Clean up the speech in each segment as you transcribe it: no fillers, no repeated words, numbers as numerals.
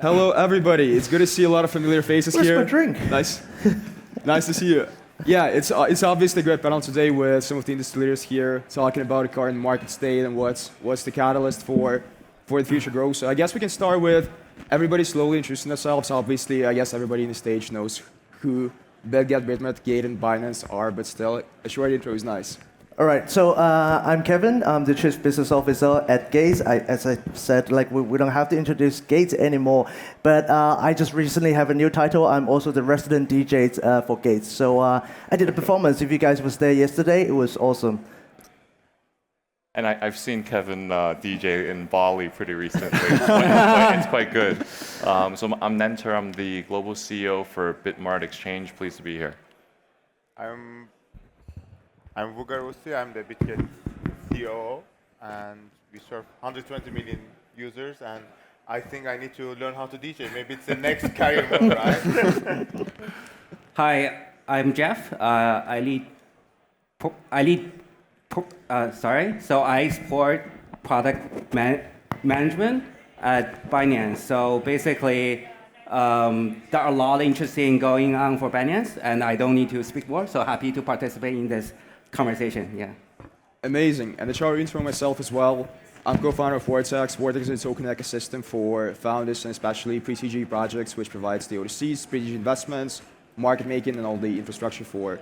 Hello, everybody. It's good to see a lot of familiar faces Where's here. my drink? Nice. Nice to see you. Yeah, it's obviously a great panel today with some of the industry leaders here talking about the current market state and what's the catalyst for the future growth. So I guess we can start with everybody slowly introducing themselves. Obviously, I guess everybody in the stage knows who Bitget, Bitmart, Gate, and Binance are, but still, a short intro is nice. All right, so I'm Kevin. I'm the Chief Business Officer at Gates. As I said, like we don't have to introduce Gates anymore, but I just recently have a new title. I'm also the resident DJ for Gates. So I did a performance. If you guys was there yesterday, it was awesome. And I've seen Kevin DJ in Bali pretty recently. It's quite good. So I'm Nenter. I'm the global CEO for Bitmart Exchange. Pleased to be here. I'm Vugarusi, I'm the Bitget COO, and we serve 120 million users, and I think I need to learn how to DJ. Maybe it's the next career move, right? Hi, I'm Jeff. So I support product management at Binance. So basically, there are a lot of interesting going on for Binance, and I don't need to speak more. So happy to participate in this conversation. Yeah. Amazing. And a short intro myself as well. I'm co-founder of Vortex. Vortex is a token ecosystem for founders and especially pre-TG projects, which provides the OTCs, pre-TG investments, market making, and all the infrastructure for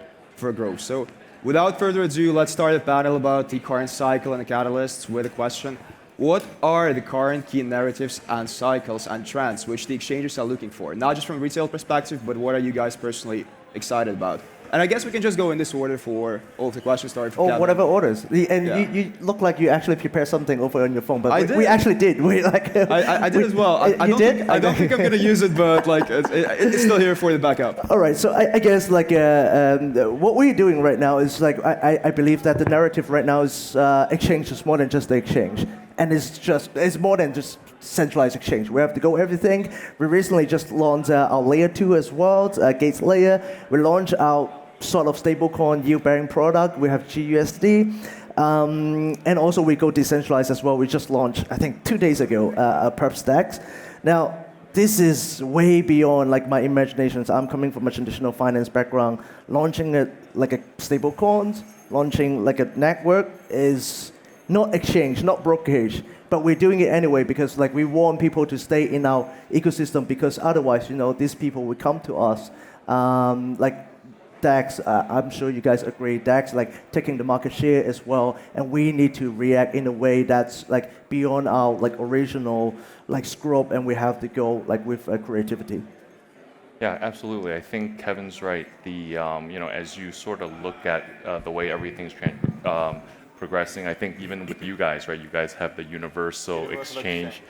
growth. So without further ado, let's start a panel about the current cycle and the catalysts with a question. What are the current key narratives and cycles and trends which the exchanges are looking for? Not just from a retail perspective, but what are you guys personally excited about? And I guess we can just go in this order for all of the questions starting from Kevin. Whatever orders. And Yeah. you look like you actually prepared something over on your phone, but I we actually did. I did as well. I don't think I'm going to use it, but like it's still here for the backup. All right, so I guess like what we're doing right now is like I believe that the narrative right now is exchange is more than just the exchange, and it's more than just centralized exchange. We have to go everything. We recently just launched our layer 2 as well, Gates layer. We launched our sort of stablecoin yield-bearing product. We have GUSD. And also we go decentralized as well. We just launched, I think 2 days ago, Perp Stacks. Now, this is way beyond like my imaginations. I'm coming from a traditional finance background. Launching like a stablecoin, launching like a network is not exchange, not brokerage, but we're doing it anyway because like we want people to stay in our ecosystem because otherwise, these people will come to us. Like DAX, I'm sure you guys agree, DAX like taking the market share as well, and we need to react in a way that's like beyond our like original like scope, and we have to go like with creativity. Yeah, absolutely. I think Kevin's right. As you sort of look at the way everything's progressing, I think even with you guys, right? You guys have the universal exchange.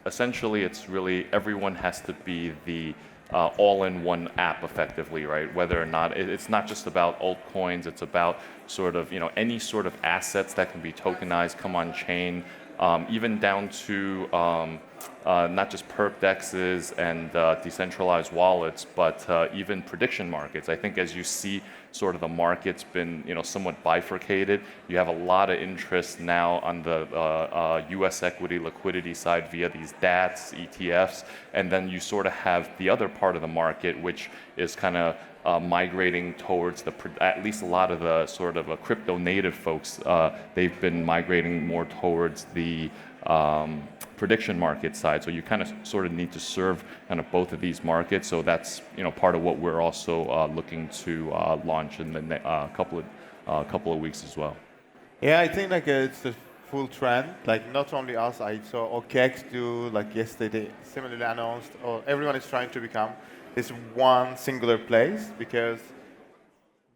Essentially, it's really everyone has to be the all-in-one app effectively, right? Whether or not it's not just about altcoins, it's about sort of any sort of assets that can be tokenized, come on chain, even down to not just perp dexes and decentralized wallets, but even prediction markets. I think as you see sort of the market's been somewhat bifurcated, you have a lot of interest now on the US equity liquidity side via these DATs, ETFs, and then you sort of have the other part of the market, which is kind of migrating towards at least a lot of the sort of crypto native folks, they've been migrating more towards the prediction market side. So you kind of sort of need to serve kind of both of these markets. So that's part of what we're also looking to launch in the couple of weeks as well. Yeah, I think like it's a full trend. Like not only us, I saw OKX do like yesterday, similarly announced, or everyone is trying to become this one singular place because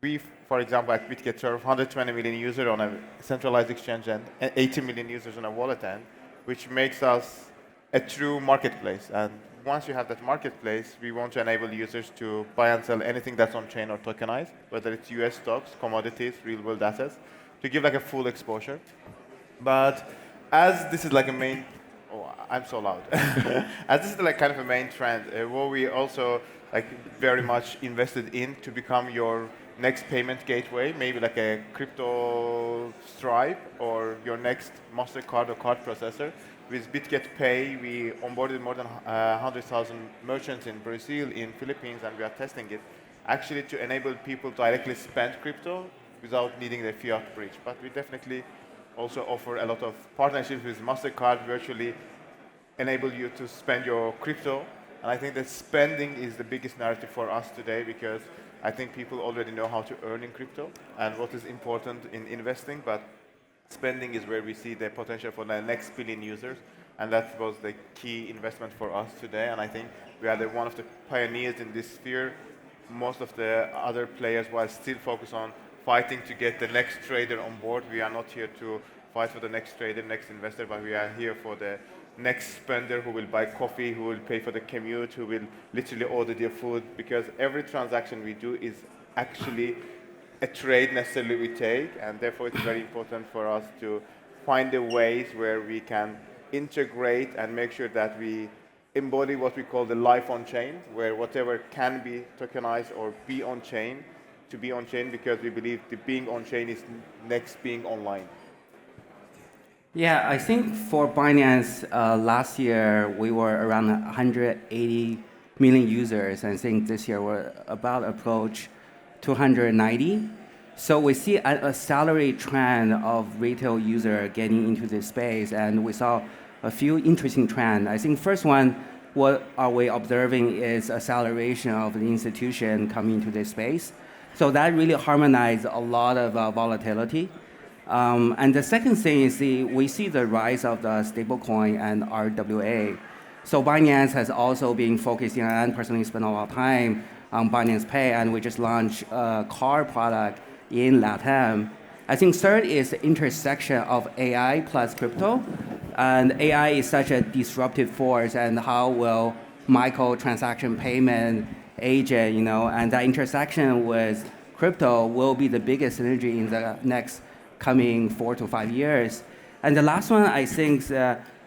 we, for example, at Bitget serve 120 million users on a centralized exchange and 80 million users on a wallet end, which makes us a true marketplace. And once you have that marketplace, we want to enable users to buy and sell anything that's on chain or tokenized, whether it's US stocks, commodities, real world assets, to give like a full exposure. But as this is like a main, I'm so loud. As this is like kind of a main trend, what we also like very much invested in to become your next payment gateway, maybe like a crypto Stripe or your next MasterCard or card processor. with Bitget Pay, we onboarded more than 100,000 merchants in Brazil, in Philippines, and we are testing it actually to enable people to directly spend crypto without needing the fiat bridge. But we definitely also offer a lot of partnerships with MasterCard, virtually enable you to spend your crypto. And I think that spending is the biggest narrative for us today, because I think people already know how to earn in crypto and what is important in investing, but spending is where we see the potential for the next billion users. And that was the key investment for us today. And I think we are one of the pioneers in this sphere. Most of the other players were still focused on fighting to get the next trader on board. We are not here to fight for the next trader, next investor, but we are here for the next spender who will buy coffee, who will pay for the commute, who will literally order their food, because every transaction we do is actually a trade necessarily we take, and therefore it's very important for us to find the ways where we can integrate and make sure that we embody what we call the life on chain, where whatever can be tokenized or be on chain, to be on chain, because we believe the being on chain is next being online. Yeah, I think for Binance, last year we were around 180 million users. I think this year we're about approach 290. So we see an accelerated trend of retail user getting into this space, and we saw a few interesting trends. I think first one, what are we observing is acceleration of the institution coming into this space. So that really harmonized a lot of volatility. And the second thing is we see the rise of the stablecoin and RWA. So Binance has also been focusing on, personally spent a lot of time on Binance Pay, and we just launched a card product in LATAM. I think third is the intersection of AI plus crypto. And AI is such a disruptive force, and how will micro-transaction payment agent, and that intersection with crypto will be the biggest synergy in the next coming 4 to 5 years. And the last one I think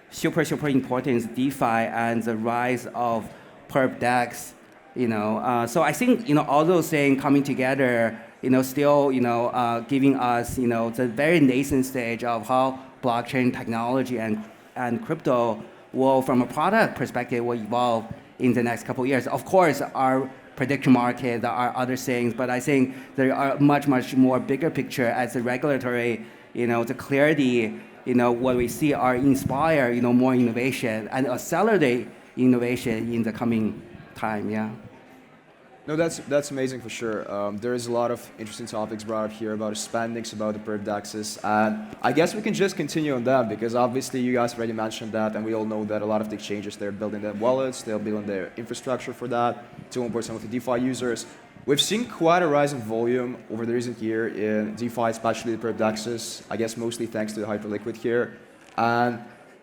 super important is DeFi and the rise of perp DEX. So I think all those things coming together, still giving us the very nascent stage of how blockchain technology and crypto will, from a product perspective, will evolve in the next couple of years. Of course, our prediction market, there are other things, but I think there are much more bigger picture as the regulatory, the clarity, what we see are inspire, more innovation and accelerate innovation in the coming time, yeah. No, that's amazing for sure. There is a lot of interesting topics brought up here about spendings, about the perp dexes, and I guess we can just continue on that, because obviously you guys already mentioned that, and we all know that a lot of the exchanges, they're building their wallets, they're building their infrastructure for that to onboard some of the DeFi users. We've seen quite a rise in volume over the recent year in DeFi, especially the perp dexes, I guess mostly thanks to the Hyperliquid here. And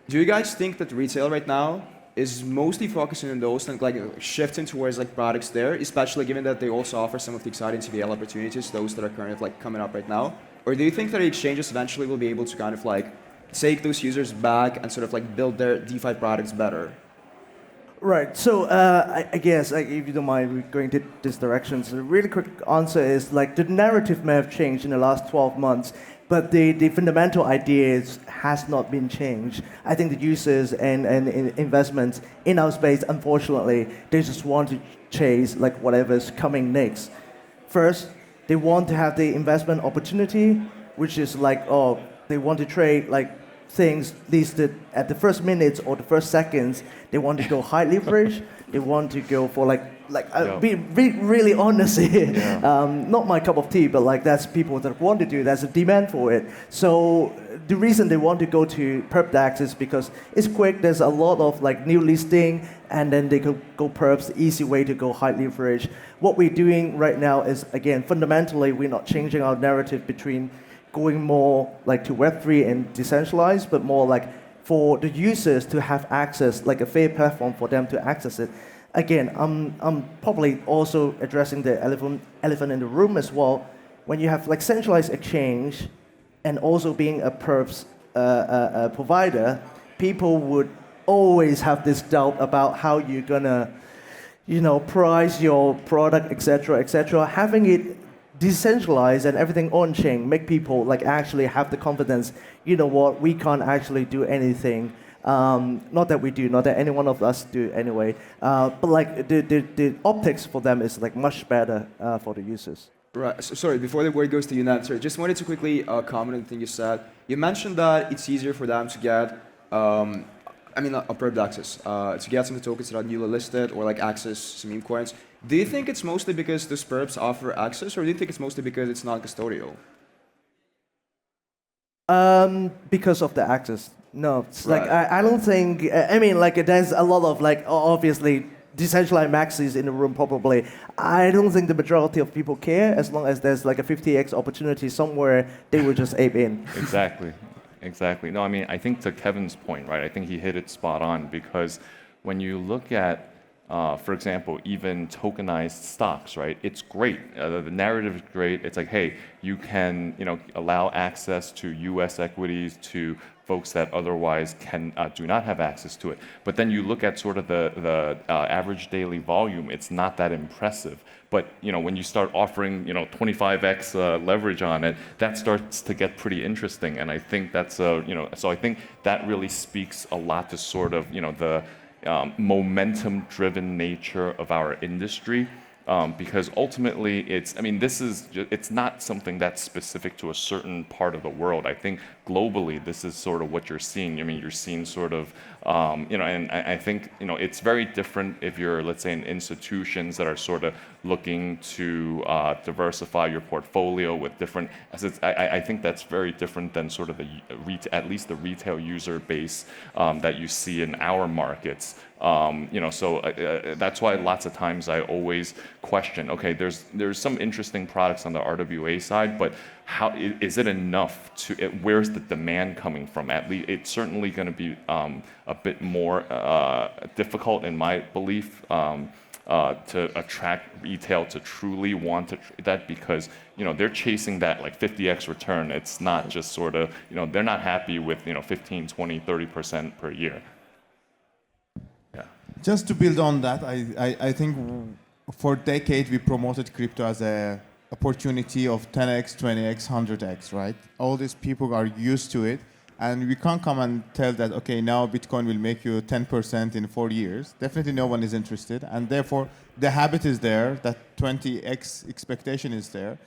do you guys think that retail right now is mostly focusing on those and shifting towards products there, especially given that they also offer some of the exciting TVL opportunities, those that are kind of coming up right now? Or do you think that the exchanges eventually will be able to kind of take those users back and sort of build their DeFi products better? Right. So I guess, if you don't mind, we're going to this direction. So the really quick answer is the narrative may have changed in the last 12 months, but the fundamental ideas has not been changed. I think the users and investments in our space, unfortunately, they just want to chase whatever's coming next. First, they want to have the investment opportunity, which is they want to trade things listed at the first minutes or the first seconds. They want to go high leverage. They want to go for be really honest here. Yeah. Not my cup of tea, but that's people that want to do. There's a demand for it. So the reason they want to go to perp DEX is because it's quick. There's a lot of new listing, and then they could go perps. Easy way to go high leverage. What we're doing right now is, again, fundamentally, we're not changing our narrative between going more to Web3 and decentralized, but more for the users to have access, a fair platform for them to access it. Again, I'm probably also addressing the elephant in the room as well. When you have centralized exchange and also being a perps provider, people would always have this doubt about how you're gonna, price your product, etc. Having it decentralized and everything on chain make people actually have the confidence. You know what? We can't actually do anything Not that we do, not that any one of us do anyway. But like the optics for them is like much better for the users. Right. So, sorry, before the word goes to you, Nat, sorry, just wanted to quickly comment on the thing you said. You mentioned that it's easier for them to get, perp access, to get some of the tokens that are newly listed or like access some meme coins. Do you think it's mostly because those perps offer access, or do you think it's mostly because it's non-custodial? Because of the access. No, it's Right. like I don't think. I mean, like there's a lot of like obviously decentralized maxis in the room probably. I don't think the majority of people care as long as there's like a 50x opportunity somewhere. They will just ape in. Exactly. No, I mean, I think to Kevin's point, right? I think he hit it spot on because when you look at, for example, even tokenized stocks, right? It's great. The narrative is great. It's like, hey, you can, allow access to U.S. equities to folks that otherwise do not have access to it. But then you look at sort of the average daily volume, it's not that impressive. But when you start offering 25x leverage on it, that starts to get pretty interesting. And I think that's so I think that really speaks a lot to sort of the momentum-driven nature of our industry. Because ultimately, it's not something that's specific to a certain part of the world. I think globally, this is sort of what you're seeing. I mean, you're seeing sort of, and I think, it's very different if you're, let's say, in institutions that are sort of looking to diversify your portfolio with different assets. I think that's very different than sort of at least the retail user base that you see in our markets. So that's why lots of times I always question, okay, there's some interesting products on the RWA side, but how is it enough to, where's the demand coming from? At least it's certainly going to be a bit more difficult in my belief to attract retail to truly want to that because they're chasing that like 50x return. It's not just sort of they're not happy with 15, 20, 30% per year. Just to build on that, I think for decades we promoted crypto as a opportunity of 10x, 20x, 100x, right? All these people are used to it, and we can't come and tell that, okay, now Bitcoin will make you 10% in 4 years. Definitely no one is interested, and therefore the habit is there, that 20x expectation is there.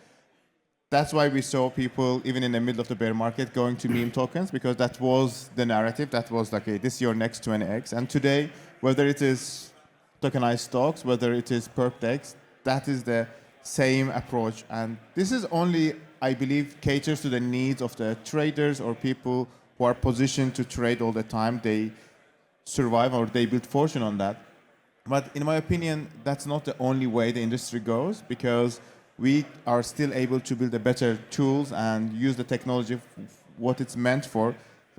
That's why we saw people, even in the middle of the bear market, going to meme tokens, because that was the narrative. That was like, hey, this is your next 20x. And today, whether it is tokenized stocks, whether it is perp, that is the same approach. And this is only, I believe, caters to the needs of the traders or people who are positioned to trade all the time. They survive or they build fortune on that. But in my opinion, that's not the only way the industry goes, because we are still able to build a better tools and use the technology what it's meant for,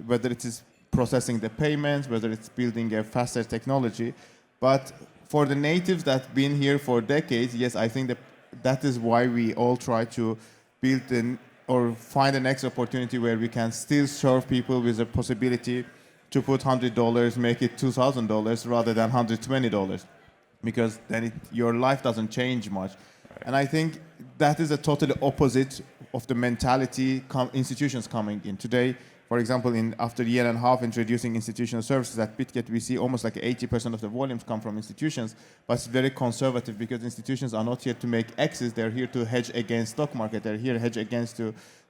whether it is processing the payments, whether it's building a faster technology. But for the natives that have been here for decades, yes, I think that is why we all try to build or find the next opportunity where we can still serve people with a possibility to put $100, make it $2,000 rather than $120, because then your life doesn't change much. And I think that is a totally opposite of the mentality institutions coming in. Today, for example, after a year and a half introducing institutional services at Bitget, we see almost like 80% of the volumes come from institutions, but it's very conservative because institutions are not here to make exits. They're here to hedge against stock market. They're here to hedge against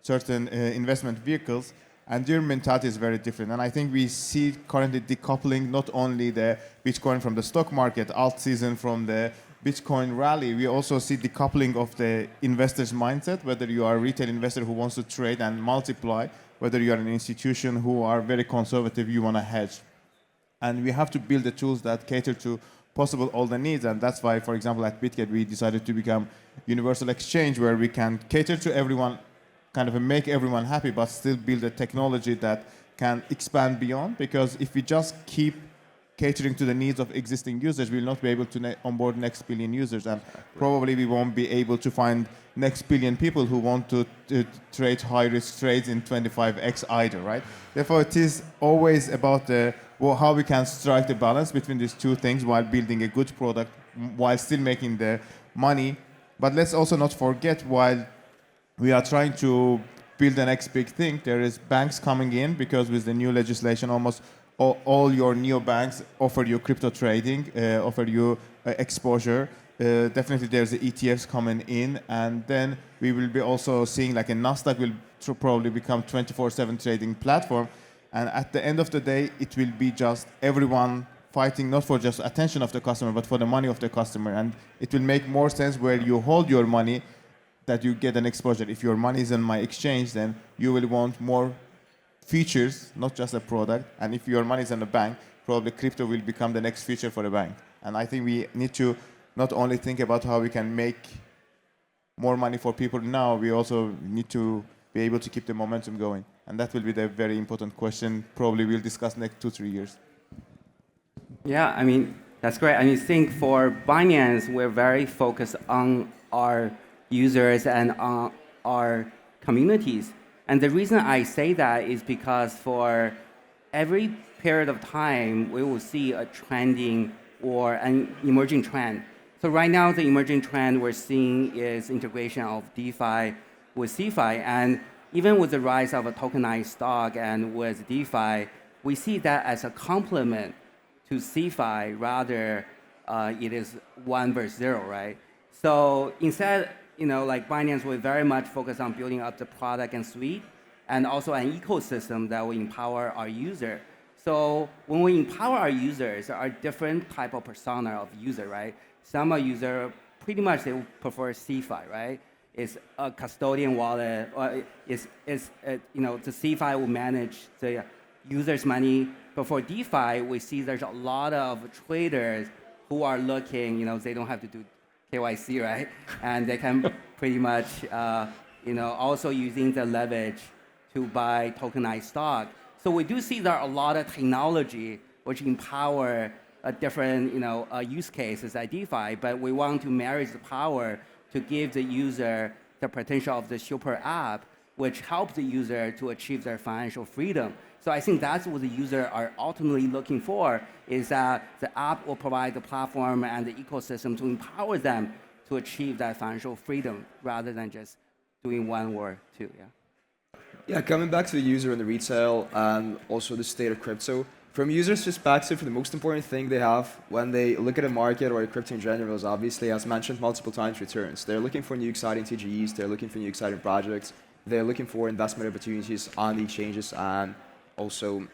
certain investment vehicles, and their mentality is very different. And I think we see currently decoupling not only the Bitcoin from the stock market, alt season from the Bitcoin rally. We also see decoupling of the investor's mindset, whether you are a retail investor who wants to trade and multiply, whether you are an institution who are very conservative, you want to hedge. And we have to build the tools that cater to possible all the needs. And that's why, for example, at Bitget, we decided to become universal exchange, where we can cater to everyone, kind of make everyone happy, but still build a technology that can expand beyond. Because if we just keep catering to the needs of existing users, we will not be able to onboard next billion users, and probably we won't be able to find next billion people who want to trade high-risk trades in 25x either, right? Therefore, it is always about how we can strike the balance between these two things while building a good product, while still making the money. But let's also not forget, while we are trying to build the next big thing, there is banks coming in, because with the new legislation, almost all your neobanks offer you crypto trading, offer you exposure. Definitely there's the ETFs coming in, and then we will be also seeing like a Nasdaq will probably become 24/7 trading platform. And at the end of the day, it will be just everyone fighting not for just attention of the customer, but for the money of the customer. And it will make more sense where you hold your money that you get an exposure. If your money is in my exchange, then you will want more features, not just a product. And if your money is in a bank, probably crypto will become the next feature for the bank. And I think we need to not only think about how we can make more money for people now, we also need to be able to keep the momentum going. And that will be the very important question. Probably we'll discuss next 2-3 years. Yeah, I mean, that's great. I mean, I think for Binance, we're very focused on our users and on our communities. And the reason I say that is because for every period of time, we will see a trending or an emerging trend. So right now, the emerging trend we're seeing is integration of DeFi with CeFi. And even with the rise of a tokenized stock and with DeFi, we see that as a complement to CeFi, rather it is 1 versus 0, right? So instead, like Binance, we very much focus on building up the product and suite, and also an ecosystem that will empower our user. So when we empower our users, there are different type of persona of user, right? Some are user, pretty much they prefer CeFi, right? It's a custodian wallet, or the CeFi will manage the user's money. But for DeFi, we see there's a lot of traders who are looking, they don't have to do KYC, right? And they can pretty much, also using the leverage to buy tokenized stock. So we do see there are a lot of technology which empower different, use cases at DeFi, but we want to marry the power to give the user the potential of the super app, which helps the user to achieve their financial freedom. So I think that's what the user are ultimately looking for, is that the app will provide the platform and the ecosystem to empower them to achieve that financial freedom rather than just doing 1 or 2, yeah. Yeah, coming back to the user and the retail and also the state of crypto, from users' perspective, the most important thing they have when they look at a market or a crypto in general is obviously, as mentioned multiple times, returns. They're looking for new exciting TGEs, they're looking for new exciting projects, they're looking for investment opportunities on the exchanges and also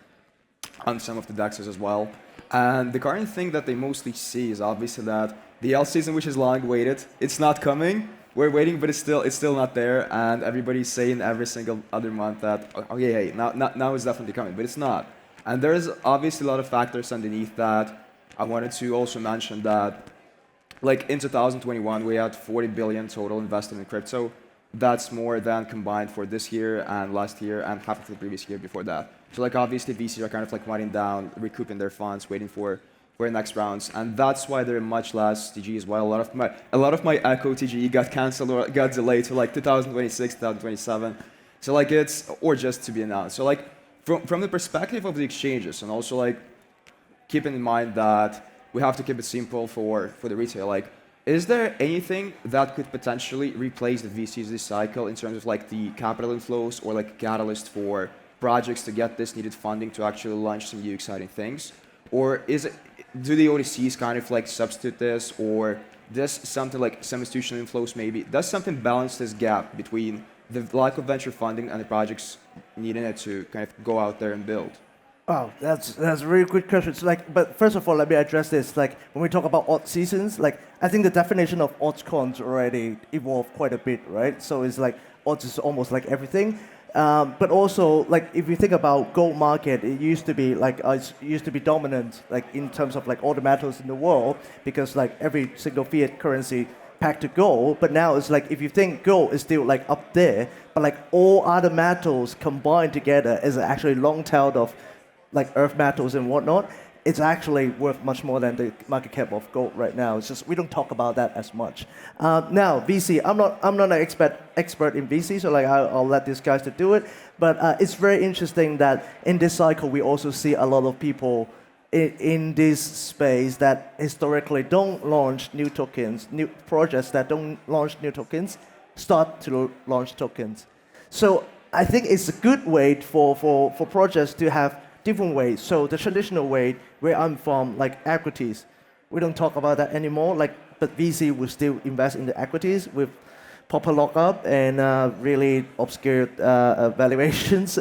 on some of the DEXs as well. And the current thing that they mostly see is obviously that the L season, which is long awaited, it's not coming. We're waiting, but it's still not there. And everybody's saying every single other month that, oh yeah, hey, now it's definitely coming, but it's not. And there's obviously a lot of factors underneath that. I wanted to also mention that, like in 2021, we had 40 billion total invested in crypto. That's more than combined for this year and last year and half of the previous year before that. So like obviously VCs are kind of like winding down, recouping their funds, waiting for next rounds, and that's why there are much less TG as well. A lot of my Echo TGE got cancelled or got delayed to like 2026, 2027. So like or just to be announced. So like from the perspective of the exchanges, and also like keeping in mind that we have to keep it simple for the retail, like is there anything that could potentially replace the VCs this cycle in terms of like the capital inflows or like a catalyst for projects to get this needed funding to actually launch some new exciting things? Or do the OTCs kind of like substitute this, or does something like some institutional inflows maybe, does something balance this gap between the lack of venture funding and the projects needing it to kind of go out there and build? Oh, that's a really good question. It's like, but first of all, let me address this. Like when we talk about odd seasons, like I think the definition of odds cons already evolved quite a bit, right? So it's like odds is almost like everything. But also, like if you think about gold market, it used to be dominant, like in terms of like all the metals in the world, because like every single fiat currency pegged to gold. But now it's like if you think gold is still like up there, but like all other metals combined together is actually long tailed of like earth metals and whatnot. It's actually worth much more than the market cap of gold right now. It's just we don't talk about that as much. Now VC, I'm not an expert in VC, so like I'll let these guys to do it. But it's very interesting that in this cycle we also see a lot of people in this space that historically don't launch new tokens, new projects that don't launch new tokens, start to launch tokens. So I think it's a good way for projects to have different ways. So the traditional way, where I'm from, like equities, we don't talk about that anymore. Like, but VC will still invest in the equities with proper lockup and really obscure valuations.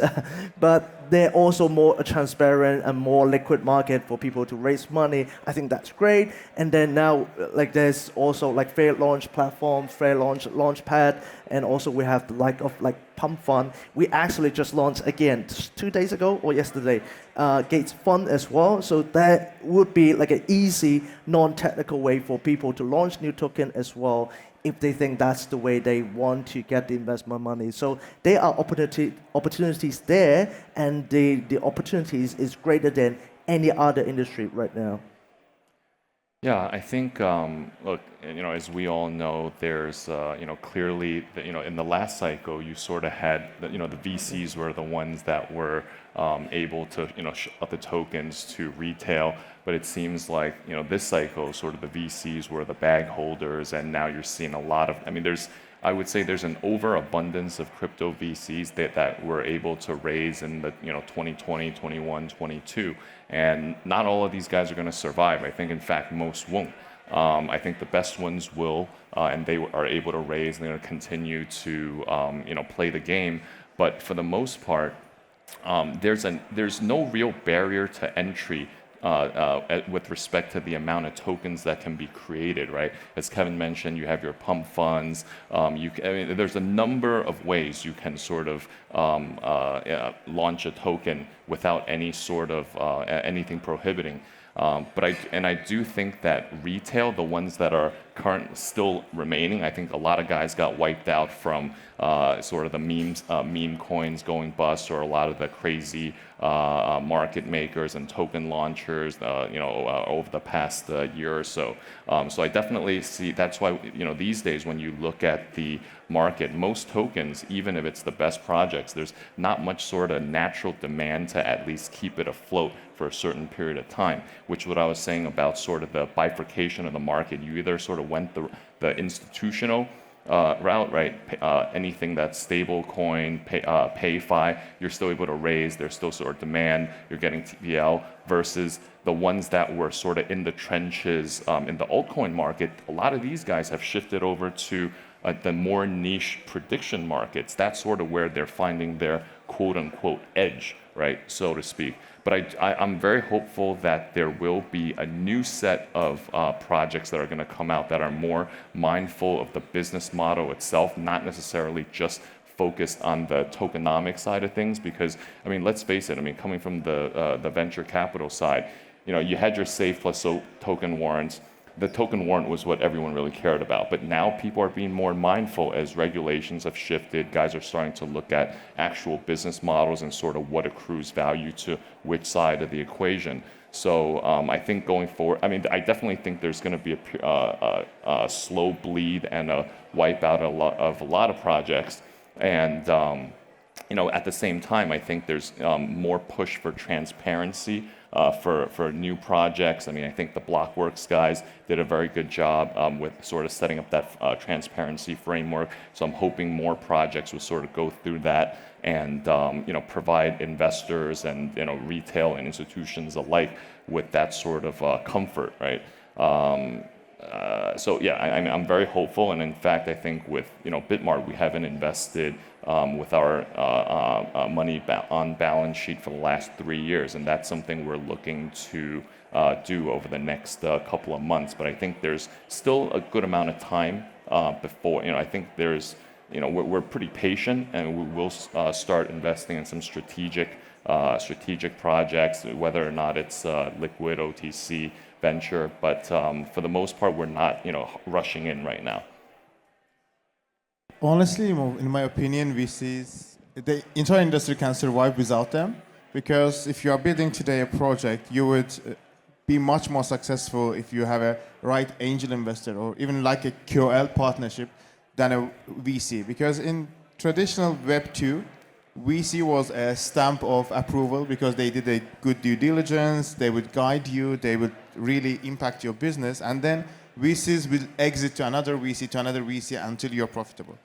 But they're also more transparent and more liquid market for people to raise money. I think that's great. And then now, like there's also like fair launch platform, fair launch pad, and also we have the like of like pump fund. We actually just launched again 2 days ago or yesterday, Gates Fund as well. So that would be like an easy, non-technical way for people to launch new token as well, if they think that's the way they want to get the investment money. So there are opportunities there, and the opportunities is greater than any other industry right now. Yeah, I think, look, as we all know, there's, clearly, in the last cycle, you sort of had, the VCs were the ones that were able to, shut the tokens to retail. But it seems like, this cycle, sort of the VCs were the bag holders, and now you're seeing a lot of, I would say there's an overabundance of crypto VCs that were able to raise in the 2020, 21, 22, and not all of these guys are going to survive. I think, in fact, most won't. I think the best ones will, and they are able to raise, and they're going to continue to play the game. But for the most part, there's no real barrier to entry with respect to the amount of tokens that can be created, right? As Kevin mentioned, you have your pump funds. There's a number of ways you can sort of launch a token without any sort of anything prohibiting. But I do think that retail, the ones that are still remaining, I think a lot of guys got wiped out from sort of the meme coins going bust, or a lot of the crazy market makers and token launchers, over the past year or so. So I definitely see that's why these days when you look at the market, most tokens, even if it's the best projects, there's not much sort of natural demand to at least keep it afloat for a certain period of time, which what I was saying about sort of the bifurcation of the market. You either sort of went the institutional route, right? Anything that's stable coin, PayFi, you're still able to raise, there's still sort of demand, you're getting TVL, versus the ones that were sort of in the trenches in the altcoin market. A lot of these guys have shifted over to the more niche prediction markets. That's sort of where they're finding their quote unquote edge, right, so to speak. But I'm very hopeful that there will be a new set of projects that are going to come out that are more mindful of the business model itself, not necessarily just focused on the tokenomic side of things. Because, let's face it, coming from the venture capital side, you had your safe plus token warrants. The token warrant was what everyone really cared about. But now people are being more mindful as regulations have shifted. Guys are starting to look at actual business models and sort of what accrues value to which side of the equation. So I think going forward, I definitely think there's going to be a slow bleed and a wipe out of a lot of projects. And at the same time, I think there's more push for transparency for new projects. I think the Blockworks guys did a very good job with sort of setting up that transparency framework. So I'm hoping more projects will sort of go through that and provide investors and retail and institutions alike with that sort of comfort, right? So yeah, I'm very hopeful, and in fact, I think with Bitmart, we haven't invested with our money on balance sheet for the last 3 years, and that's something we're looking to do over the next couple of months. But I think there's still a good amount of time before. I think there's we're pretty patient, and we will start investing in some strategic projects, whether or not it's liquid OTC venture, but for the most part, we're not, rushing in right now. Honestly, in my opinion, VCs, the entire industry can survive without them, because if you are building today a project, you would be much more successful if you have a right angel investor or even like a QL partnership than a VC. Because in traditional Web 2, VC was a stamp of approval because they did a good due diligence, they would guide you, they would really impact your business, and then VCs will exit to another VC until you're profitable.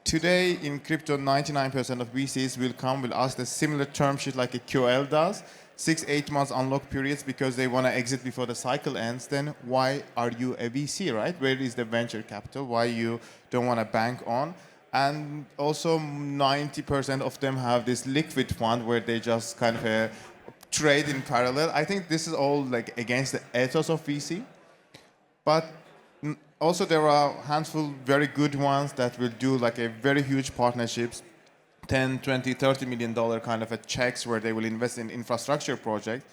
Today in crypto, 99% of VCs will ask the similar term sheet like a QL does. 6-8 months unlock periods because they want to exit before the cycle ends, then why are you a VC, right? Where is the venture capital? Why you don't want to bank on? And also 90% of them have this liquid fund where they just kind of trade in parallel. I think this is all like against the ethos of VC. But also there are a handful very good ones that will do like a very huge partnerships, 10, 20, 30 million dollar kind of a checks where they will invest in infrastructure project.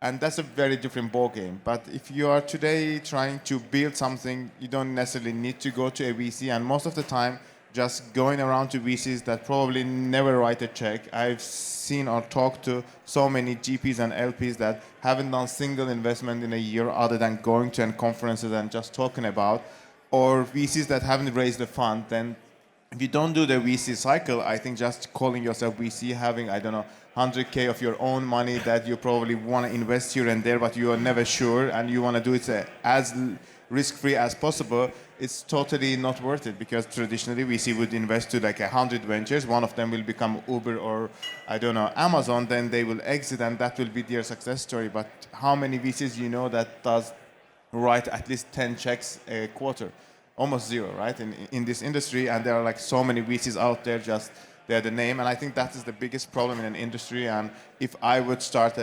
And that's a very different ball game. But if you are today trying to build something, you don't necessarily need to go to a VC. And most of the time, just going around to VCs that probably never write a check. I've seen or talked to so many GPs and LPs that haven't done single investment in a year other than going to conferences and just talking about, or VCs that haven't raised a fund. Then if you don't do the VC cycle, I think just calling yourself VC, having, I don't know, 100K of your own money that you probably want to invest here and there, but you are never sure, and you want to do it as risk-free as possible, it's totally not worth it, because traditionally VC would invest to like 100 ventures. One of them will become Uber or, I don't know, Amazon, then they will exit, and that will be their success story. But how many VCs you know that does write at least 10 checks a quarter? Almost zero, right, in this industry. And there are like so many VCs out there, just they're the name. And I think that is the biggest problem in an industry. And if I would start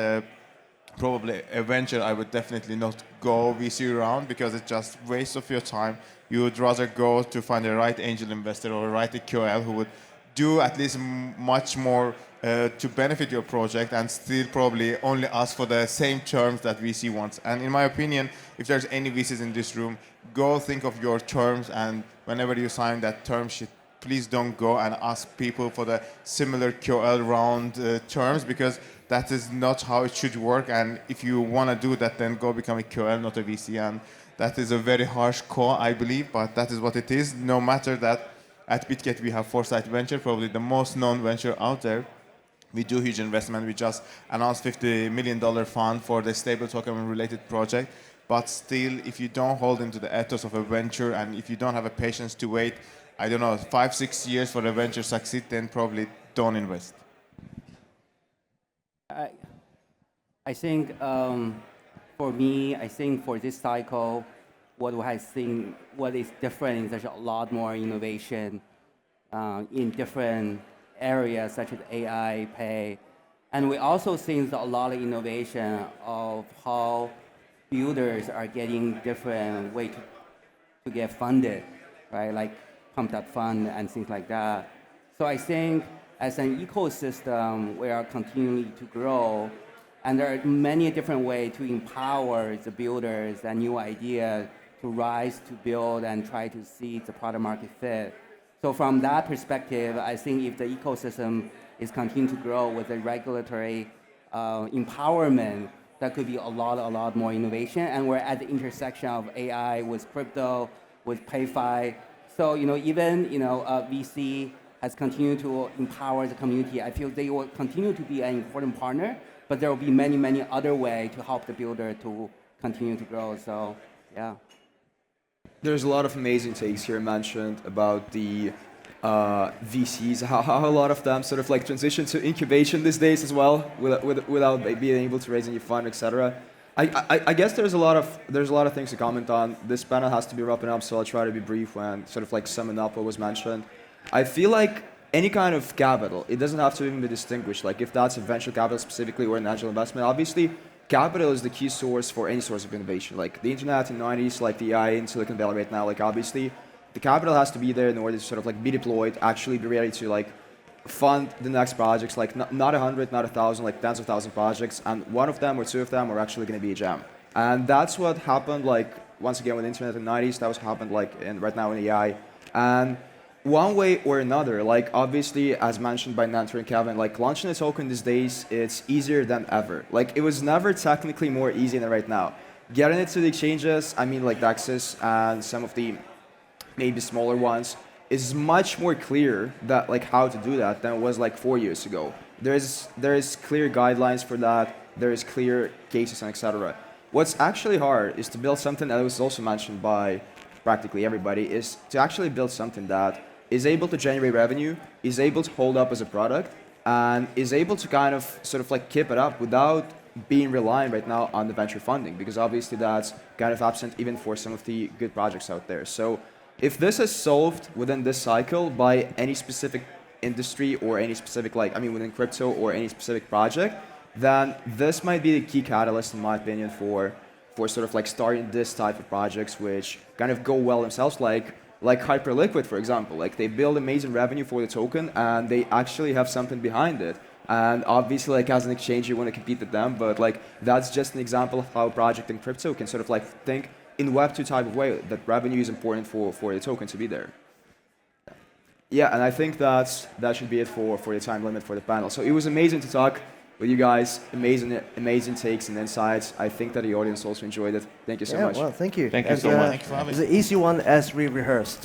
probably a venture, I would definitely not go VC round, because it's just waste of your time. You would rather go to find the right angel investor or right QL who would do at least much more to benefit your project, and still probably only ask for the same terms that VC wants. And in my opinion, if there's any VCs in this room, go think of your terms, and whenever you sign that term sheet, please don't go and ask people for the similar QL round terms, because that is not how it should work. And if you want to do that, then go become a QL, not a VC. And that is a very harsh call, I believe, but that is what it is. No matter that at Bitget we have Foresight Venture, probably the most known venture out there. We do huge investment. We just announced $50 million fund for the stable token related project. But still, if you don't hold into the ethos of a venture, and if you don't have a patience to wait, I don't know, 5-6 years for a venture succeed, then probably don't invest. I think for me, I think for this cycle, what is different is there's a lot more innovation in different areas such as AI, pay, and we also see a lot of innovation of how builders are getting different way to get funded, right? Like pumped up fund and things like that. So I think as an ecosystem, we are continuing to grow, and there are many different ways to empower the builders and new ideas to rise, to build, and try to see the product market fit. So from that perspective, I think if the ecosystem is continuing to grow with the regulatory empowerment, that could be a lot more innovation. And we're at the intersection of AI with crypto, with PayFi. So even VC has continued to empower the community. I feel they will continue to be an important partner, but there will be many other ways to help the builder to continue to grow. So yeah. There's a lot of amazing takes here mentioned about the VCs, how a lot of them sort of like transition to incubation these days as well, without being able to raise any fund, etc. I guess there's a lot of things to comment on. This panel has to be wrapping up, so I'll try to be brief when sort of like summing up what was mentioned. I feel like any kind of capital, it doesn't have to even be distinguished. Like if that's a venture capital specifically or an angel investment, obviously capital is the key source for any source of innovation. Like the internet in the 90s, like the AI in Silicon Valley right now, like obviously the capital has to be there in order to sort of like be deployed, actually be ready to like fund the next projects, like not 100, not 1,000, like tens of thousands of projects, and one of them or two of them are actually going to be a gem. And that's what happened, like once again with the internet in the 90s, that was happened like right now in AI. And one way or another, like obviously as mentioned by Nantor and Kevin, like launching a token these days, it's easier than ever. Like it was never technically more easy than right now. Getting it to the exchanges, I mean like Dexys and some of the maybe smaller ones, is much more clear that like how to do that than it was like 4 years ago. There is clear guidelines for that. There is clear cases and etc. What's actually hard is to build something that was also mentioned by practically everybody, is to actually build something that is able to generate revenue, is able to hold up as a product, and is able to kind of sort of like keep it up without being reliant right now on the venture funding, because obviously that's kind of absent even for some of the good projects out there. So if this is solved within this cycle by any specific industry or any specific, like, I mean, within crypto or any specific project, then this might be the key catalyst, in my opinion, for sort of like starting this type of projects, which kind of go well themselves, like Hyperliquid, for example. Like, they build amazing revenue for the token, and they actually have something behind it. And obviously, like, as an exchange, you want to compete with them, but like, that's just an example of how a project in crypto can sort of like think in Web2 type of way, that revenue is important for the token to be there. Yeah, and I think that should be it for the time limit for the panel. So it was amazing to talk with you guys, amazing takes and insights. I think that the audience also enjoyed it. Thank you so much. Well, thank you. Thank you so much. Thank you for having It's an easy one as we rehearsed.